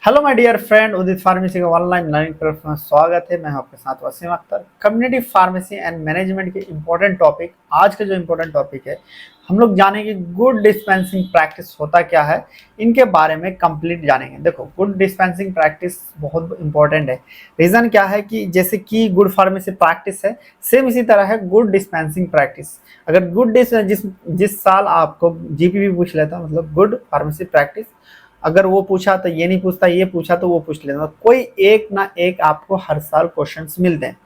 Hello my dear friend, Udit pharmacy का online learning platform में स्वागत है। मैं हूं आपके साथ Wasim Akhtar. Community pharmacy and management के इंपॉर्टेंट टॉपिक, आज का जो इंपॉर्टेंट टॉपिक है, हम लोग जानेंगे गुड डिस्पेंसिंग प्रैक्टिस होता क्या है, इनके बारे में कंप्लीट जानेंगे। देखो, गुड डिस्पेंसिंग प्रैक्टिस बहुत इंपॉर्टेंट है। रीजन क्या है कि जैसे कि गुड फार्मेसी प्रैक्टिस है, सेम इसी तरह है गुड डिस्पेंसिंग प्रैक्टिस। अगर गुड जिस साल आपको जीपीपी पूछ लेता, मतलब गुड फार्मेसी प्रैक्टिस, अगर वो पूछा तो ये नहीं पूछता, ये पूछा तो वो पूछ लेता, कोई एक ना एक आपको हर साल क्वेश्चंस मिलते हैं।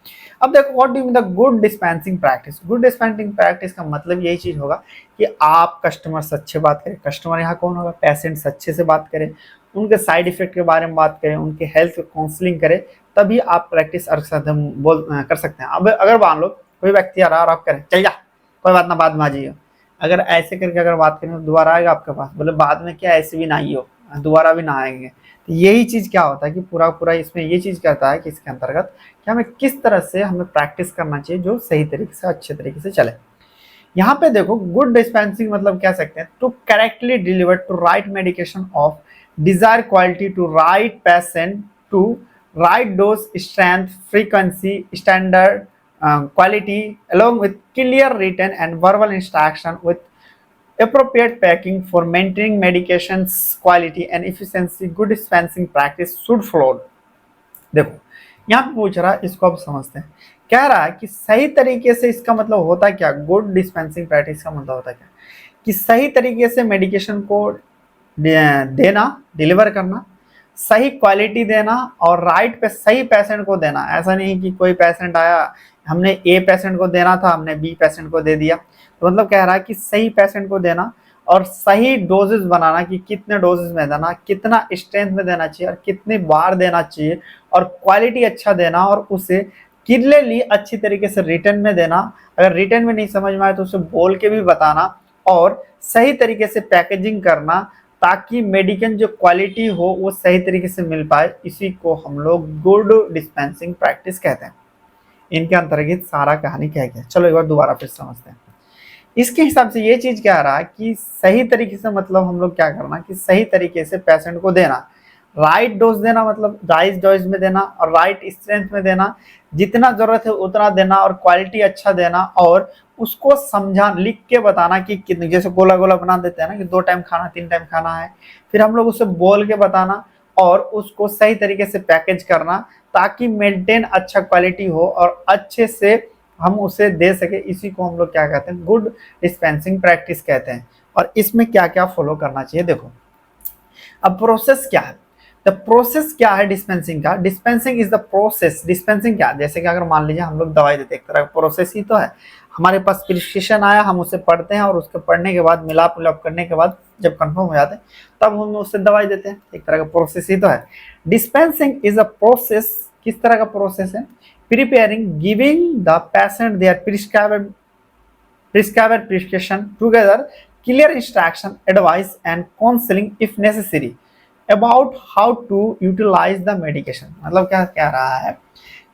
अब देखो, what do mean the good dispensing practice. Good dispensing practice का मतलब यही चीज होगा कि आप कस्टमर से अच्छे बात करें। कस्टमर यहाँ कौन होगा? पेशेंट से अच्छे से बात करें, उनके साइड इफेक्ट के बारे में बात करें, उनके हेल्थ काउंसलिंग करें, तभी आप प्रैक्टिस कर सकते हैं। अब अगर मान लो कोई व्यक्ति आ रहा है और आप करें चल जा, कोई बात ना, बाद में आ जाइए, अगर ऐसे करके अगर बात करें तो दोबारा आएगा आपके पास, बोले बाद में क्या, ऐसे भी ना ही हो, दोबारा भी ना आएंगे। तो यही चीज क्या होता है कि पूरा पूरा इसमें ये चीज करता है कि इसके अंतर्गत कि हमें किस तरह से हमें प्रैक्टिस करना चाहिए जो सही तरीके से, अच्छे तरीके से चले। यहाँ पे देखो, गुड डिस्पेंसिंग मतलब कह सकते हैं to correctly deliver to right medication of desire quality to right patient to right dose strength frequency standard quality along with clear written and verbal instruction with appropriate packing for maintaining medications quality and efficiency. Good dispensing practice should follow. देखो, यहाँ पे पूछ रहा है, इसको अब समझते हैं। कह रहा है कि सही तरीके से, इसका मतलब होता क्या, गुड डिस्पेंसिंग प्रैक्टिस का मतलब होता क्या, कि सही तरीके से मेडिकेशन को देना, डिलीवर करना, सही क्वालिटी देना और राइट पे सही पेशेंट को देना। ऐसा नहीं कि कोई पेशेंट आया, हमने ए पेशेंट को देना था, हमने बी पेशेंट को दे दिया। तो मतलब कह रहा है कि सही पेशेंट को देना और सही डोजेस बनाना, कि कितने डोजेस में देना, कितना स्ट्रेंथ में देना चाहिए और कितनी बार देना चाहिए, और क्वालिटी अच्छा देना, और उसे क्लियरली अच्छी तरीके से रिटर्न में देना। अगर रिटर्न में नहीं समझ में आए तो उसे बोल के भी बताना, और सही तरीके से पैकेजिंग करना ताकि मेडिकल जो क्वालिटी हो वो सही तरीके से मिल पाए। इसी को हम लोग गुड डिस्पेंसिंग प्रैक्टिस कहते हैं। इनके अंतर्गत सारा कहानी कह गया। चलो एक बार दोबारा फिर समझते हैं। इसके हिसाब से ये चीज कह रहा है कि सही तरीके से, मतलब हम लोग क्या करना कि सही तरीके से पेशेंट को देना, राइट डोज देना, मतलब राइट डोज में देना और राइट स्ट्रेंथ में देना, जितना जरूरत है उतना देना, और क्वालिटी अच्छा देना, और उसको समझा, लिख के बताना कि कितने, जैसे गोला गोला बना देते हैं ना कि 2 टाइम खाना, 3 टाइम खाना है, फिर हम लोग उसे बोल के बताना और उसको सही तरीके से पैकेज करना ताकि मेंटेन अच्छा क्वालिटी हो और अच्छे से हम उसे दे सके। इसी को हम लोग क्या कहते हैं, गुड डिस्पेंसिंग प्रैक्टिस कहते हैं। और इसमें क्या क्या फॉलो करना चाहिए, देखो। अब प्रोसेस क्या है, द प्रोसेस क्या है डिस्पेंसिंग का? Dispensing is the process. Dispensing क्या, जैसे कि अगर मान लीजिए हम लोग दवाई देते हैं, एक तरह का प्रोसेस ही तो है। हमारे पास प्रिस्क्रिप्शन आया, हम उसे पढ़ते हैं और उसके पढ़ने के बाद मिलाप मिलाप करने के बाद जब कंफर्म हो जाते हैं तब हम उससे दवाई देते हैं। एक तरह का प्रोसेस ही तो है। डिस्पेंसिंग इज अ प्रोसेस, किस तरह का प्रोसेस है? Preparing, giving the patient their prescribed prescription together, clear instruction, advice and counseling if necessary about how to utilize the medication। मतलब क्या कह रहा है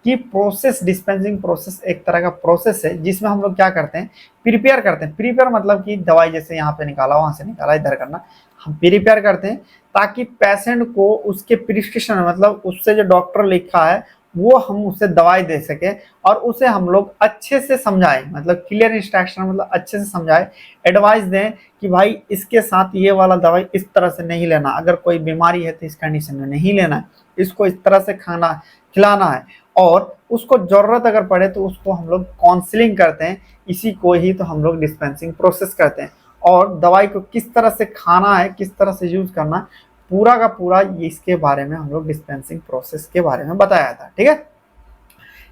कि प्रोसेस, डिस्पेंसिंग प्रोसेस एक तरह का प्रोसेस है जिसमें हम लोग क्या करते हैं, प्रिपेयर करते हैं। प्रिपेयर मतलब कि दवाई जैसे यहाँ पे निकाला, वहां से निकाला, इधर करना, हम प्रिपेयर करते हैं ताकि पेशेंट को उसके प्रिस्क्रिप्शन, मतलब उससे जो डॉक्टर लिखा है वो हम उसे दवाई दे सके, और उसे हम लोग अच्छे से समझाएं, मतलब क्लियर इंस्ट्रक्शन, मतलब अच्छे से समझाएं, एडवाइस दें कि भाई इसके साथ ये वाला दवाई इस तरह से नहीं लेना, अगर कोई बीमारी है तो इस कंडीशन में नहीं लेना है, इसको इस तरह से खाना खिलाना है, और उसको जरूरत अगर पड़े तो उसको हम लोग काउंसलिंग करते हैं। इसी को ही तो हम लोग डिस्पेंसिंग प्रोसेस करते हैं। और दवाई को किस तरह से खाना है, किस तरह से यूज करना, पूरा का पूरा इसके बारे में हम लोग डिस्पेंसिंग प्रोसेस के बारे में बताया था। ठीक है,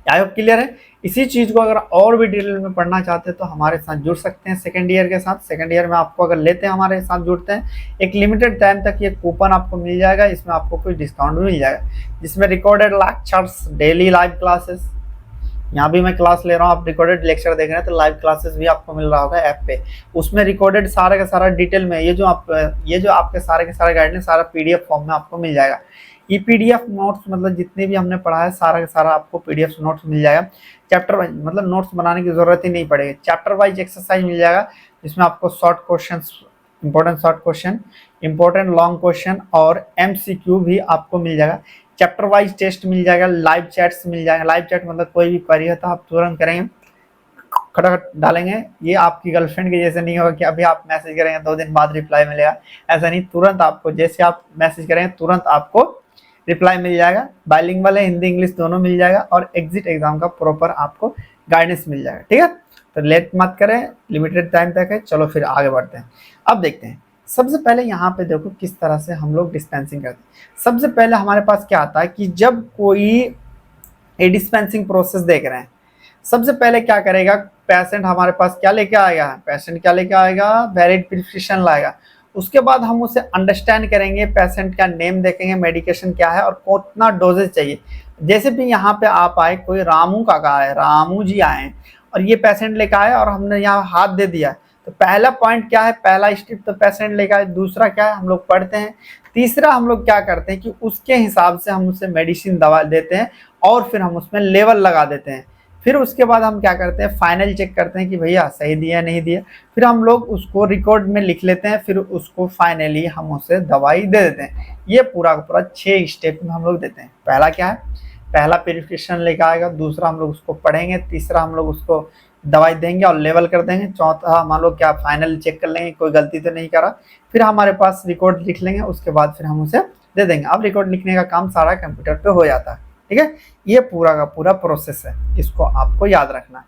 आई होप क्लियर है। इसी चीज को अगर और भी डिटेल में पढ़ना चाहते हैं तो हमारे साथ जुड़ सकते हैं सेकंड ईयर के साथ। सेकंड ईयर में आपको अगर लेते हैं, हमारे साथ जुड़ते हैं, एक लिमिटेड टाइम तक ये कूपन आपको मिल जाएगा, इसमें आपको कुछ डिस्काउंट भी मिल जाएगा, जिसमें recorded lectures, daily live classes, यहाँ भी मैं क्लास ले रहा हूँ, आप रिकॉर्डेड लेक्चर देख रहे हैं तो लाइव क्लासेस भी आपको मिल रहा होगा ऐप पे। उसमें रिकॉर्डेड सारा का सारा डिटेल में, ये जो आपके सारे के सारे गाइडलाइन सारा पीडीएफ फॉर्म में आपको मिल जाएगा। ई पीडीएफ नोट्स, मतलब जितने भी हमने पढ़ा है सारा का सारा आपको पीडीएफ नोट्स मिल जाएगा। चैप्टर वाइज, मतलब नोट्स बनाने की जरूरत ही नहीं पड़ेगी, चैप्टर वाइज एक्सरसाइज मिल जाएगा जिसमें आपको short question, important short question, important long question और MCQ भी आपको मिल जाएगा, चैप्टर वाइज टेस्ट मिल जाएगा, लाइव चैट्स मिल जाएगा। लाइव चैट मतलब कोई भी क्वेरी है तो आप तुरंत करेंगे, खटाखट डालेंगे। ये आपकी गर्लफ्रेंड के जैसे नहीं होगा कि अभी आप मैसेज करेंगे 2 दिन बाद रिप्लाई मिलेगा, ऐसा नहीं, तुरंत आपको जैसे आप मैसेज करेंगे तुरंत आपको रिप्लाई मिल जाएगा। बाइलिंगुअल है, हिंदी इंग्लिश दोनों मिल जाएगा और एग्जिट एग्जाम का प्रॉपर आपको गाइडेंस मिल जाएगा। ठीक है, तो लेट मत करें, लिमिटेड टाइम तक है। चलो फिर आगे बढ़ते हैं। अब देखते हैं सबसे पहले यहाँ पे देखो किस तरह से हम लोग डिस्पेंसिंग करते हैं। सबसे पहले हमारे पास क्या आता है कि जब कोई डिस्पेंसिंग प्रोसेस देख रहे हैं, सबसे पहले क्या करेगा, पेशेंट हमारे पास क्या लेके आएगा, पेशेंट क्या लेके आएगा, वैलिड प्रिस्क्रिप्शन लाएगा। उसके बाद हम उसे अंडरस्टैंड करेंगे, पेशेंट का नेम देखेंगे, मेडिकेशन क्या है और कितना डोजेज चाहिए। जैसे भी यहाँ पे आप आए, कोई रामू काका आए, रामू जी आए और ये पेशेंट लेके आए और हमने यहाँ हाथ दे दिया, तो पहला पॉइंट क्या है, पहला स्टेप तो पेशेंट लेके आए, दूसरा क्या है हम लोग पढ़ते हैं, तीसरा हम लोग क्या करते हैं कि उसके हिसाब से हम उसे मेडिसिन दवा देते हैं और फिर हम उसमें लेवल लगा देते हैं। फिर उसके बाद हम क्या करते हैं, फाइनल चेक करते हैं कि भैया सही दिया नहीं दिया, फिर हम लोग उसको रिकॉर्ड में लिख लेते हैं, फिर उसको फाइनली हम उसे दवाई दे देते हैं। ये पूरा का पूरा 6 स्टेप में हम लोग देते हैं। पहला क्या है, पहला प्रिस्क्रिप्शन लेकर आएगा, दूसरा हम लोग उसको पढ़ेंगे, तीसरा हम लोग उसको दवाई देंगे और लेवल कर देंगे, चौथा मान लो क्या फाइनल चेक कर लेंगे कोई गलती तो नहीं करा, फिर हमारे पास रिकॉर्ड लिख लेंगे, उसके बाद फिर हम उसे दे देंगे। अब रिकॉर्ड लिखने का काम सारा कंप्यूटर पे हो जाता है। ठीक है, ये पूरा का पूरा प्रोसेस है, इसको आपको याद रखना है।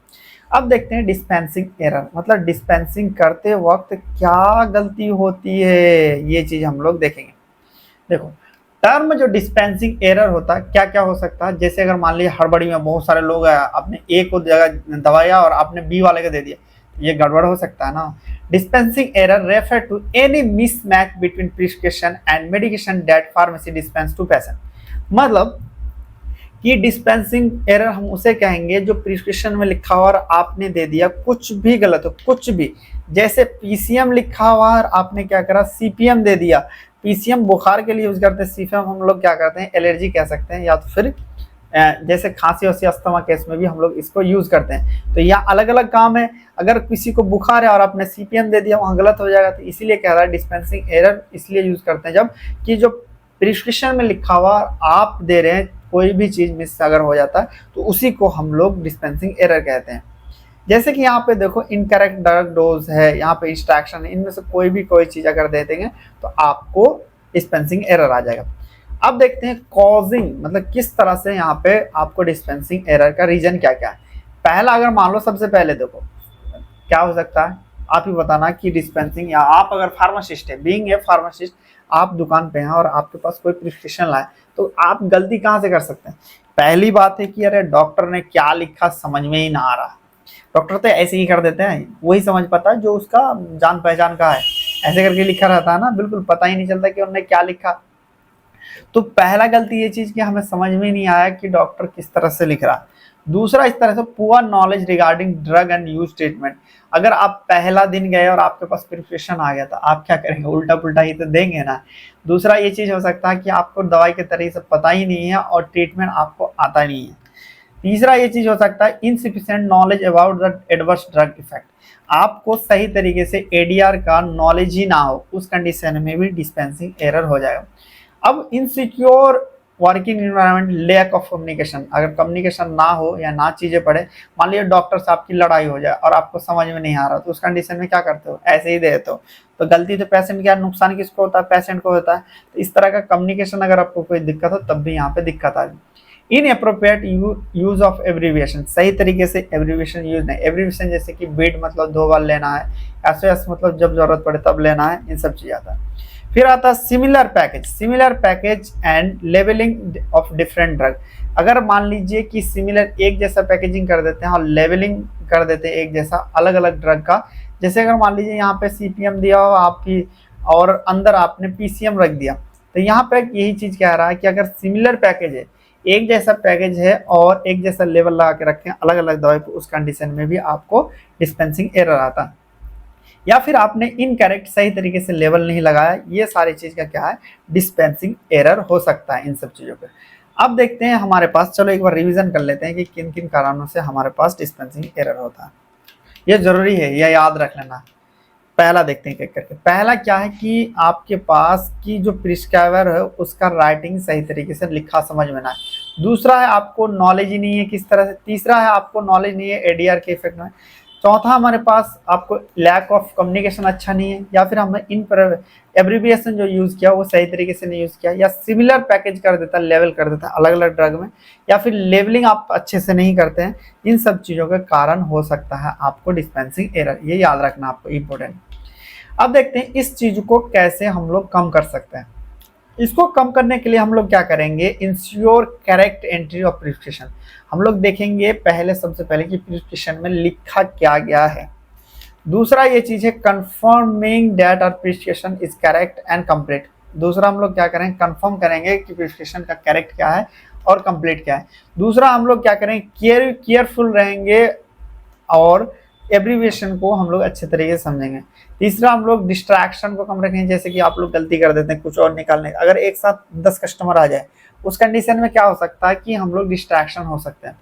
अब देखते हैं डिस्पेंसिंग एरर, मतलब डिस्पेंसिंग करते वक्त क्या गलती होती है, ये चीज हम लोग देखेंगे। देखो टर्म जो डिस्पेंसिंग एरर होता है, क्या क्या हो सकता है, जैसे अगर मान लीजिए हड़बड़ी में बहुत सारे लोग आए, आपने ए को जगह दवाया और आपने बी वाले को दे दिया, ये गड़बड़ हो सकता है ना। Dispensing error refer to any mismatch between prescription and medication that pharmacy dispense to patient. मतलब कि डिस्पेंसिंग एरर हम उसे कहेंगे जो प्रिस्क्रिप्शन में लिखा हुआ और आपने दे दिया, कुछ भी गलत हो, कुछ भी, जैसे PCM लिखा हुआ और आपने क्या करा, CPM दे दिया। PCM बुखार के लिए यूज करते हैं, CPM हम लोग क्या करते हैं, एलर्जी कह सकते हैं, या तो फिर जैसे खांसी वसी अस्थमा केस में भी हम लोग इसको यूज करते हैं। तो यहाँ अलग अलग काम है, अगर किसी को बुखार है और आपने CPM दे दिया वहाँ गलत हो जाएगा, तो इसीलिए कह रहा है डिस्पेंसिंग एरर इसलिए यूज करते हैं जब कि जो प्रिस्क्रिप्शन में लिखा हुआ आप दे रहे हैं कोई भी चीज मिस अगर हो जाता है तो उसी को हम लोग डिस्पेंसिंग एरर कहते हैं। जैसे कि यहाँ पे देखो इनकरेक्ट ड्रग डोज है, यहाँ पे इंस्ट्रक्शन है, इनमें से कोई चीज अगर दे देंगे तो आपको डिस्पेंसिंग एरर आ जाएगा। अब देखते हैं कॉजिंग, मतलब किस तरह से यहाँ पे आपको डिस्पेंसिंग एरर का रीजन क्या क्या है। पहला अगर मान लो, सबसे पहले देखो क्या हो सकता है, आप ही बताना कि डिस्पेंसिंग, या आप अगर फार्मासिस्ट है, बीइंग ए फार्मासिस्ट, आप दुकान पे हैं और आपके पास कोई प्रिस्क्रिप्शन लाए, तो आप गलती कहाँ से कर सकते हैं। पहली बात है कि अरे डॉक्टर ने क्या लिखा समझ में ही ना आ रहा, डॉक्टर तो ऐसे ही कर देते हैं, वही समझ पाता है जो उसका जान पहचान का है, ऐसे करके लिखा रहता है ना, बिल्कुल पता ही नहीं चलता कि उन्होंने क्या लिखा। तो पहला गलती ये चीज कि हमें समझ में नहीं आया कि डॉक्टर किस तरह से लिख रहा। दूसरा इस तरह से poor knowledge regarding drug and use treatment. अगर आप पहला दिन गए और आपके पास प्रिस्क्रिप्शन आ गया तो आप क्या करेंगे, उल्टा पुल्टा ही तो देंगे ना। दूसरा ये चीज हो सकता है कि आपको दवाई के तरीके से पता ही नहीं है और ट्रीटमेंट आपको आता नहीं है। तीसरा ये चीज हो सकता है insufficient knowledge about the adverse drug effect, आपको सही तरीके से ADR का नॉलेज ही ना हो, उस कंडीशन में भी डिस्पेंसिंग एरर हो जाएगा। अब insecure working environment, lack of communication, अगर कम्युनिकेशन ना हो या ना चीजें पढ़े, मान लीजिए डॉक्टर से आपकी लड़ाई हो जाए और आपको समझ में नहीं आ रहा, तो उस कंडीशन में क्या करते हो, ऐसे ही दे देते हो। तो गलती तो पेशेंट की, नुकसान किसको होता है, पेशेंट को होता है। तो इस तरह का कम्युनिकेशन अगर आपको कोई दिक्कत हो तब भी यहाँ पे दिक्कत आ गई। इनएप्रोप्रिएट यूज ऑफ एब्रीविएशन, सही तरीके से एब्रीविएशन यूज नहीं, एब्रीविएशन जैसे कि बीट मतलब 2 बार लेना है, SOS मतलब जब जरूरत पड़े तब लेना है, इन सब चीज आता है। फिर आता है similar package and labelling of different drug. अगर मान लीजिए कि सिमिलर एक जैसा पैकेजिंग कर देते हैं और लेवलिंग कर देते हैं एक जैसा अलग अलग ड्रग का, जैसे अगर मान लीजिए यहाँ पे CPM दिया हो आपकी और अंदर आपने PCM रख दिया, तो यहाँ पे यही चीज कह रहा है कि अगर सिमिलर पैकेज है, एक जैसा पैकेज है और एक जैसा लेवल लगा के रखें अलग अलग दवाई पे, उस कंडीशन में भी आपको डिस्पेंसिंग एरर आता है। या फिर आपने इनकरेक्ट, सही तरीके से लेवल नहीं लगाया, ये सारी चीज का क्या है, डिस्पेंसिंग एरर हो सकता है इन सब चीजों पे। अब देखते हैं हमारे पास, चलो एक बार रिवीजन कर लेते हैं कि किन किन कारणों से हमारे पास डिस्पेंसिंग एरर होता है। ये जरूरी है, यह याद रख लेना। पहला देखते हैं एक करके। पहला क्या है कि आपके पास की जो प्रिस्क्राइबर है उसका राइटिंग सही तरीके से लिखा समझ में ना आए। दूसरा है आपको नॉलेज ही नहीं है किस तरह से। तीसरा है आपको नॉलेज नहीं है एडीआर के इफेक्ट में। चौथा हमारे पास आपको लैक ऑफ कम्युनिकेशन अच्छा नहीं है, या फिर हमने इन पर एब्रीविएशन जो यूज़ किया वो सही तरीके से नहीं यूज़ किया, या सिमिलर पैकेज कर देता है, लेवल कर देता है अलग अलग ड्रग में, या फिर लेवलिंग आप अच्छे से नहीं करते हैं। इन सब चीज़ों के कारण हो सकता है आपको डिस्पेंसिंग एरर, ये याद रखना आपको इम्पोर्टेंट। अब देखते हैं इस चीज को कैसे हम लोग कम कर सकते हैं। इसको कम करने के लिए हम लोग क्या करेंगे, ensure correct entry of prescription. हम लोग देखेंगे पहले सबसे पहले कि प्रिस्क्रिप्शन में लिखा क्या गया है। दूसरा ये चीज है confirming that our prescription is correct and complete. दूसरा हम लोग क्या करेंगे, कंफर्म करेंगे कि प्रिस्क्रिप्शन का करेक्ट क्या है और कंप्लीट क्या है। दूसरा हम लोग क्या करेंगे, केयरफुल रहेंगे और एब्रीविएशन को हम लोग अच्छे तरीके से समझेंगे। तीसरा हम लोग डिस्ट्रैक्शन को कम रखेंगे, जैसे कि आप लोग गलती कर देते हैं कुछ और निकालने, अगर एक साथ 10 कस्टमर आ जाए उस कंडीशन में क्या हो सकता है कि हम लोग डिस्ट्रैक्शन हो सकते हैं।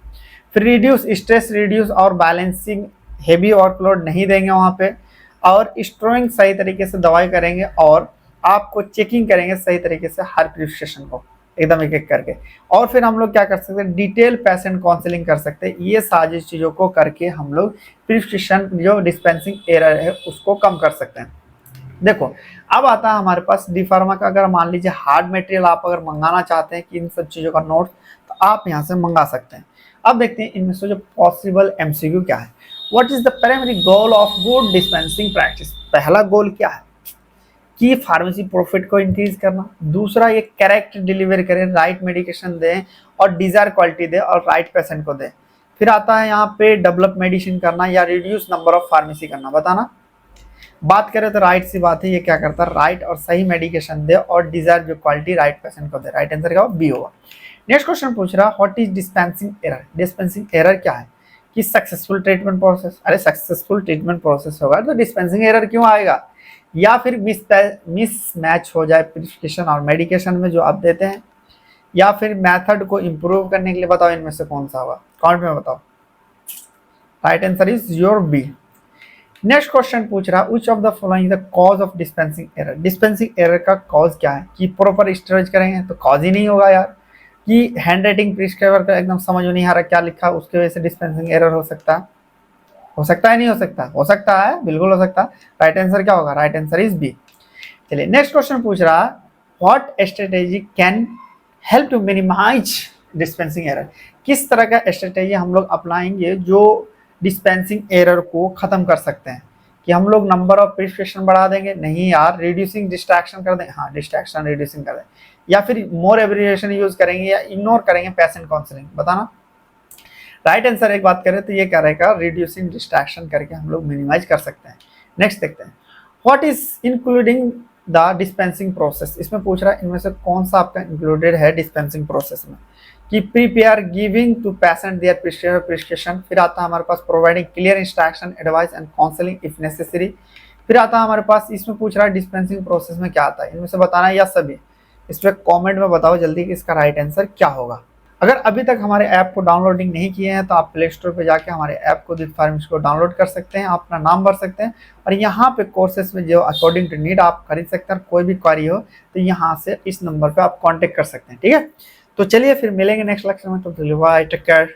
फिर रिड्यूस स्ट्रेस, रिड्यूस और बैलेंसिंग, हेवी वर्कलोड नहीं देंगे वहाँ पे, और स्ट्रोइंग सही तरीके से दवाई करेंगे, और आपको चेकिंग करेंगे सही तरीके से हर प्रिस्क्रिप्शन को एकदम एक एक करके। और फिर हम लोग क्या कर सकते हैं, डिटेल पेशेंट काउंसलिंग कर सकते हैं। ये सारी चीज़ों को करके हम लोग प्रिस्क्रिप्शन जो डिस्पेंसिंग एरर है उसको कम कर सकते हैं। देखो अब आता है हमारे पास डी फार्मा का। अगर मान लीजिए हार्ड मटेरियल आप अगर मंगाना चाहते हैं कि इन सब चीज़ों का नोट, तो आप यहाँ से मंगा सकते हैं। अब देखते हैं इनमें से जो पॉसिबल एमसीक्यू क्या है। What is the primary goal of good dispensing practice. पहला गोल क्या है कि फार्मेसी प्रॉफिट को इंक्रीज करना। दूसरा ये करेक्ट डिलीवरी करें, राइट मेडिकेशन दें और डिजायर क्वालिटी दें और राइट पेशेंट को दें। फिर आता है यहाँ पे डेवलप मेडिसिन करना या रिड्यूस नंबर ऑफ फार्मेसी करना। बताना बात करें तो राइट सी बात है, ये क्या करता है, राइट और सही मेडिकेशन दे और डिजायर जो क्वालिटी राइट पेशेंट को दे। राइट आंसर क्या होगा, बी होगा। नेक्स्ट क्वेश्चन पूछ रहा what is dispensing error. Dispensing error क्या है कि सक्सेसफुल ट्रीटमेंट प्रोसेस। अरे सक्सेसफुल ट्रीटमेंट प्रोसेस होगा तो डिस्पेंसिंग एरर क्यों आएगा, या फिर मिसमैच हो जाए प्रिस्क्रिप्शन और मेडिकेशन में जो आप देते हैं, या फिर मेथड को इम्प्रूव करने के लिए। बताओ इनमें से कौन सा होगा, कमेंट में बताओ। Right answer is your b. Next question पूछ रहा which of the following the cause of dispensing error. Dispensing error का कॉज क्या है कि प्रॉपर स्टोरेज करेंगे तो कॉज ही नहीं होगा यार, कि हैंड राइटिंग प्रिस्क्राइबर का एकदम समझ में नहीं आ रहा क्या लिखा, उसके वजह से डिस्पेंसिंग एरर हो सकता है। हो सकता है नहीं हो सकता, हो सकता है, बिल्कुल हो सकता है। राइट आंसर क्या होगा, राइट आंसर इज बी। चलिए नेक्स्ट क्वेश्चन पूछ रहा what strategy can help to minimise dispensing error. किस तरह का स्ट्रेटेजी हम लोग अपनाएंगे जो डिस्पेंसिंग एरर को खत्म कर सकते हैं। कि हम लोग नंबर ऑफ प्रिस्क्रिप्शन बढ़ा देंगे, नहीं यार, रिड्यूसिंग डिस्ट्रैक्शन कर दें, हाँ डिस्ट्रैक्शन रिड्यूसिंग कर दें, या फिर मोर एब्रिविएशन यूज करेंगे या इग्नोर करेंगे पेशेंट काउंसलिंग। बताना राइट आंसर एक बात करें तो ये क्या रहेगा, रिड्यूसिंग डिस्ट्रैक्शन करके हम लोग मिनिमाइज कर सकते हैं। नेक्स्ट देखते हैं what is including the dispensing process. इसमें पूछ रहा है इनमें से कौन सा आपका इंक्लूडेड है डिस्पेंसिंग प्रोसेस में, कि prepare giving to patient their prescription. फिर आता है हमारे पास providing clear instruction advice and counselling if necessary. फिर आता है हमारे पास, इसमें पूछ रहा है डिस्पेंसिंग प्रोसेस में क्या आता है, इनमें से बताना है या सभी। इस पर कॉमेंट में बताओ जल्दी कि इसका राइट आंसर क्या होगा। अगर अभी तक हमारे ऐप को डाउनलोडिंग नहीं किए हैं तो आप प्ले स्टोर पर जाके हमारे ऐप को दिल फार्मेसी को डाउनलोड कर सकते हैं, आप अपना नाम भर सकते हैं और यहाँ पे कोर्सेज में जो अकॉर्डिंग टू नीड आप खरीद सकते हैं। कोई भी क्वारी हो तो यहाँ से इस नंबर पे आप कांटेक्ट कर सकते हैं, ठीक है। तो चलिए फिर मिलेंगे नेक्स्ट लेक्चर में, तो बाय, टेक केयर।